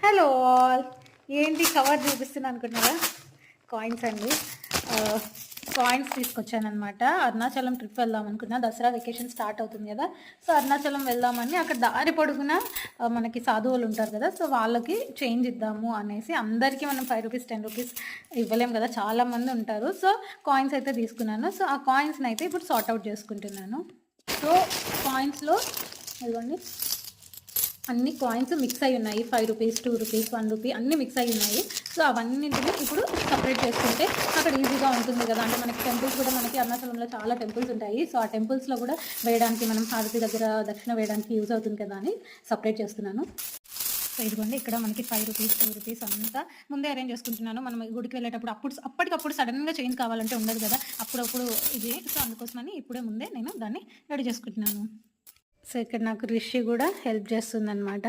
Hello all. ఏంటి cover చూపిస్తున్నాను అనుకుంటున్నారా? కాయిన్స్ అండి. కాయిన్స్ తీసుకొచ్చానమాట. అరుణాచలం ట్రిప్ వెళ్దాం అనుకున్నా. దసరా వెకేషన్ స్టార్ట్ అవుతుంది కదా, సో అరుణాచలం వెళ్దామని అక్కడ దారి పొడుగున మనకి సాధువులు ఉంటారు కదా, సో వాళ్ళకి చేంజ్ ఇద్దాము అనేసి. అందరికీ మనం 5 రూపీస్ 10 రూపీస్ ఇవ్వలేము కదా, చాలామంది ఉంటారు. సో కాయిన్స్ అయితే తీసుకున్నాను. సో ఆ కాయిన్స్ని అయితే ఇప్పుడు సార్ట్ అవుట్ చేసుకుంటున్నాను. సో కాయిన్స్లో ఇదిగోండి, అన్ని కాయిన్స్ మిక్స్ అయి ఉన్నాయి. 5 రూపీస్ 2 రూపీస్ 1 రూపీ అన్నీ మిక్స్ అయి ఉన్నాయి. సో అవన్నింటినీ ఇప్పుడు సపరేట్ చేసుకుంటే అక్కడ ఈజీగా ఉంటుంది కదా. అంటే మనకి టెంపుల్స్ కూడా, మనకి అరుణాచలంలో చాలా టెంపుల్స్ ఉంటాయి. సో ఆ టెంపుల్స్లో కూడా వేయడానికి, మనం హారతి దగ్గర దక్షిణ వేయడానికి యూజ్ అవుతుంది కదా అని సపరేట్ చేస్తున్నాను. సో ఇదిగోండి, ఇక్కడ మనకి 5 రూపీస్ 2 రూపీస్ అంతా ముందే అరేంజ్ చేసుకుంటున్నాను. మనం గుడికి వెళ్ళేటప్పుడు అప్పటికప్పుడు సడన్గా చేంజ్ కావాలంటే ఉండదు కదా, అప్పుడప్పుడు ఇది. సో అందుకోసమని ఇప్పుడే ముందే నేను దాన్ని రెడీ చేసుకుంటున్నాను. సో ఇక్కడ నాకు రిషి కూడా హెల్ప్ చేస్తుందన్నమాట.